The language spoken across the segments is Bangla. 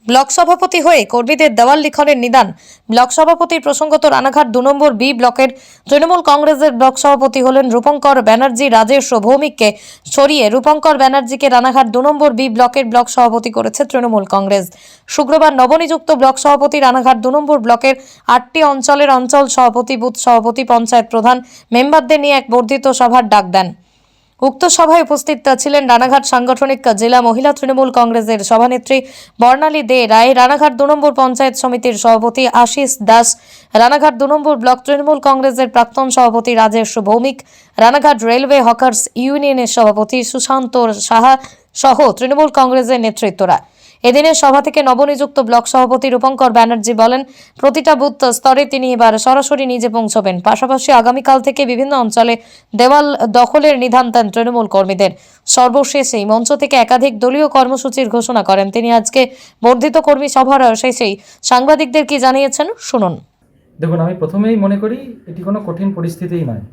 ব্লক সভাপতি হয়ে কর্মীদের দেওয়াল লিখনের নিদান। ব্লক সভাপতির প্রসঙ্গত রানাঘাট 2 নম্বর বি ব্লকের তৃণমূল কংগ্রেসের ব্লক সভাপতি হলেন রূপঙ্কর ব্যানার্জি। রাজেশ ভৌমিককে সরিয়ে রূপঙ্কর ব্যানার্জিকে রানাঘাট 2 নম্বর বি ব্লকের ব্লক সভাপতি করেছে তৃণমূল কংগ্রেস। শুক্রবার নবনিযুক্ত ব্লক সভাপতি রানাঘাট 2 নম্বর ব্লকের 8টি অঞ্চলের অঞ্চল সভাপতি, বুথ সভাপতি, পঞ্চায়েত প্রধান মেম্বারদের নিয়ে এক বর্ধিত সভার ডাক দেন। উক্ত সভায় উপস্থিত ছিলেন রানাঘাট সাংগঠনিক জেলা মহিলা তৃণমূল কংগ্রেসের সভানেত্রী বর্ণালী দে রায়, রানাঘাট 2 নম্বর পঞ্চায়েত সমিতির সভাপতি আশিস দাস, রানাঘাট 2 নম্বর ব্লক তৃণমূল কংগ্রেসের প্রাক্তন সভাপতি রাজেশ ভৌমিক, রানাঘাট রেলওয়ে হকার্স ইউনিয়নের সভাপতি সুশান্ত সাহা সহ তৃণমূল কংগ্রেসের নেতৃত্বরা। এদিনের সভা থেকে নবনিযুক্ত ব্লক সভাপতি রূপঙ্কর ব্যানার্জি বলেন, প্রতিটা বুথ স্তরে তিনি এবার সরাসরি নিজে পৌঁছবেন। পাশাপাশি আগামীকাল থেকে বিভিন্ন অঞ্চলে দেওয়াল দখলের নিদান দেন তৃণমূল কর্মীদের। সর্বশেষ এই মঞ্চ থেকে একাধিক দলীয় কর্মসূচির ঘোষণা করেন তিনি। আজকে বর্ধিত কর্মী সভার শেষেই সাংবাদিকদের কি জানিয়েছেন শুনুন। দেখুন, আমি প্রথমেই মনে করি এটি কোনো কঠিন পরিস্থিতিই নয়।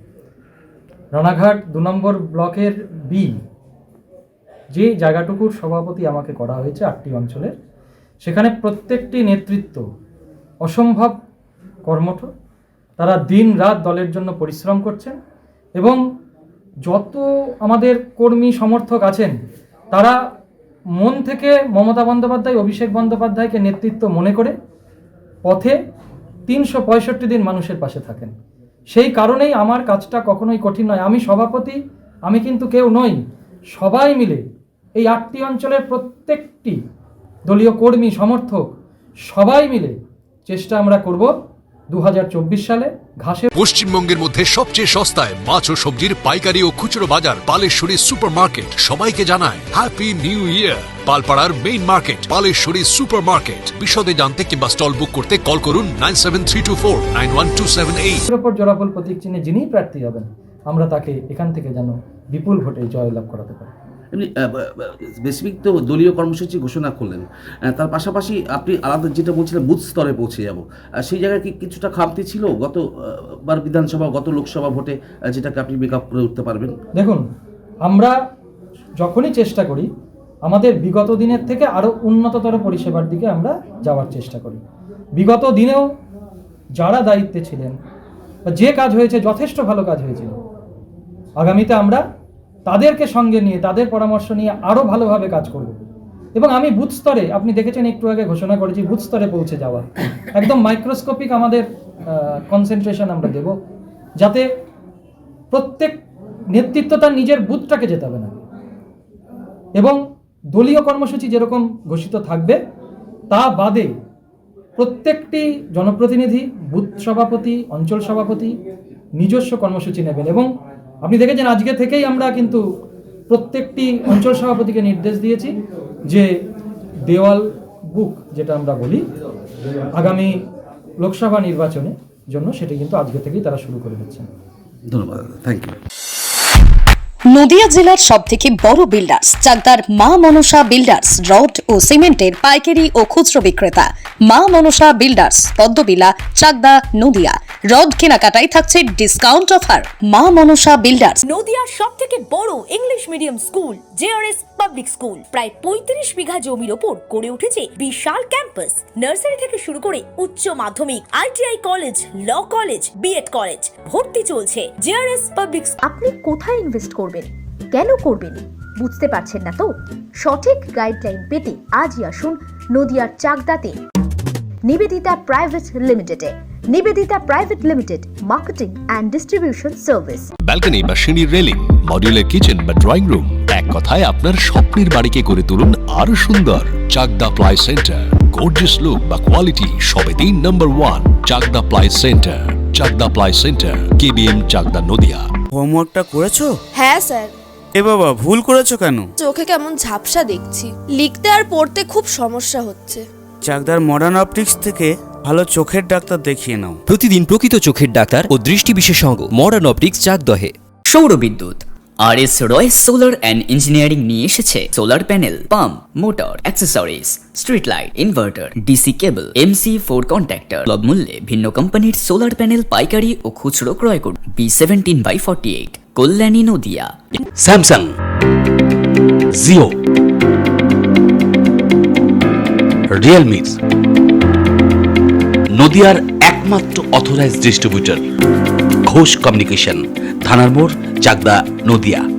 রানাঘাট 2 নম্বর ব্লকের বি যে জায়গাটুকুর সভাপতি আমাকে করা হয়েছে 8টি অঞ্চলের, সেখানে প্রত্যেকটি নেতৃত্ব অসম্ভব কর্মঠ। তারা দিন রাত দলের জন্য পরিশ্রম করছেন এবং যত আমাদের কর্মী সমর্থক আছেন তারা মন থেকে মমতা বন্দ্যোপাধ্যায়, অভিষেক বন্দ্যোপাধ্যায়কে নেতৃত্ব মনে করে পথে 365 দিন মানুষের পাশে থাকেন। সেই কারণেই আমার কাজটা কখনোই কঠিন নয়। আমি সভাপতি, আমি কিন্তু কেউ নই। সবাই মিলে এই 8টি অঞ্চলের প্রত্যেকটি দলীয় কর্মী সমর্থক সবাই মিলে চেষ্টা আমরা করব 2024 সালে ঘাসে। পশ্চিমবঙ্গের মধ্যে সবচেয়ে সস্তায় মাছ ও সবজির পাইকারি ও খুচরো বাজার পালেশ্বরী সুপার মার্কেট সবাইকে জানায় হ্যাপি নিউ ইয়ার। পালপাড়ার main market Paleshwari super market. বিশদে জানতে কিংবা স্টল বুক করতে কল করুন 9732491278। এর উপর জোড়াফল প্রতীক চিহ্নে যিনি প্রার্থী হবেন আমরা তাকে এখান থেকে যেন বিপুল ভোটে জয়লাভ করাতে পারি। স্পেসিফিক তো দলীয় কর্মসূচি ঘোষণা করলেন, তার পাশাপাশি আপনি আলাদা যেটা বলছিলেন বুথ স্তরে পৌঁছে যাব, সেই জায়গায় কি কিছুটা খামতি ছিল গতবার বিধানসভা, গত লোকসভা ভোটে, যেটাকে আপনি মেক আপ করে উঠতে পারবেন? দেখুন, আমরা যখনই চেষ্টা করি আমাদের বিগত দিনের থেকে আরও উন্নততর পরিষেবার দিকে আমরা যাওয়ার চেষ্টা করি। বিগত দিনেও যারা দায়িত্বে ছিলেন বা যে কাজ হয়েছে যথেষ্ট ভালো কাজ হয়েছিল। আগামীতে আমরা তাদেরকে সঙ্গে নিয়ে, তাদের পরামর্শ নিয়ে আরও ভালোভাবে কাজ করব। এবং আমি বুথ স্তরে, আপনি দেখেছেন একটু আগে ঘোষণা করেছি, বুথ স্তরে পৌঁছে যাওয়া একদম মাইক্রোস্কোপিক আমাদের কনসেন্ট্রেশন আমরা দেব, যাতে প্রত্যেক নেতৃত্ব তার নিজের বুথটাকে জেতাবে না। এবং দলীয় কর্মসূচি যেরকম ঘোষিত থাকবে তা বাদে প্রত্যেকটি জনপ্রতিনিধি, বুথ সভাপতি, অঞ্চল সভাপতি নিজস্ব কর্মসূচি নেবেন। এবং আপনি দেখেছেন আজকে থেকেই আমরা কিন্তু প্রত্যেকটি অঞ্চল সভাপতিকে নির্দেশ দিয়েছি যে দেওয়াল বুক যেটা আমরা বলি আগামী লোকসভা নির্বাচনের জন্য, সেটা কিন্তু আজকে থেকেই তারা শুরু করে দিচ্ছেন। ধন্যবাদ, থ্যাংক ইউ। নদিয়া জেলার সবথেকে বড় বিল্ডার্স চাকদার মা মনসা বিল্ডার্স, রড ও সিমেন্টের পাইকারি ও খুচরো বিক্রেতা। মা মনসা বিল্ডার্স, পদ্মবিলা, চাকদা, নদিয়া। রড কেনাকাটায় থাকছে ডিসকাউন্ট অফার। মা মনসা বিল্ডার্স। নদিয়ার সবথেকে বড় English medium school JRS public school, প্রায় 35 বিঘা জমির ওপর গড়ে উঠেছে বিশাল ক্যাম্পাস। নার্সারি থেকে শুরু করে উচ্চ মাধ্যমিক, ITI college, law college, BEd college, ভর্তি চলছে। JRS public. আপনি কোথায় ইনভেস্ট করবেন, কেন করবেন বুঝতে পারছেন না তো? সঠিক গাইডলাইন পেতে আজই আসুন নদিয়ার চাকদাতে নিবেদিতা প্রাইভেট লিমিটেডে। Nivedita private limited, marketing and distribution service. Balcony বা সিঁড়ির রেলিং, মডিউলার কিচেন বা ড্রয়িং রুম, এক কথায় আপনার স্বপ্নের বাড়িকে করে তুলুন আরো সুন্দর। Chakdah ply centre, gorgeous look বা কোয়ালিটি সবে 3 number 1 Chakdah ply centre. Chakdah ply centre, KBM, Chakdah, Nadia. হোমওয়ার্কটা করেছো? হ্যাঁ স্যার। এ বাবা, ভুল করেছো কেন? চোখে কেমন ঝাপসা দেখছি, লিখতে আর পড়তে খুব সমস্যা হচ্ছে। চাকদার মডার্ন অপটিক্স থেকে ভালো চোখের ডাক্তার দেখিয়ে নাও। প্রতিদিন প্রকৃত চোখের ডাক্তার ও দৃষ্টি বিশেষজ্ঞ মডার্ন অপটিক্স চাকদহে। সৌর বিদ্যুৎ RS Royce solar and engineering নিয়ে এসেছে solar panel, pump, motor, accessories, street light, inverter, DC কেবল, MC4 কন্ট্যাক্টর। সুলভ মূল্যে ভিন্ন কোম্পানির সোলার প্যানেল পাইকারি ও খুচরো ক্রয় করুন। B17/48, কল্যাণী, নদিয়া। স্যামসাং, জিও, রিয়েলমির, নদিয়ার একমাত্র অথরাইজড ডিস্ট্রিবিউটর ঘোষ কমিউনিকেশন, থানার মোড়, চাকদা, নদিয়া।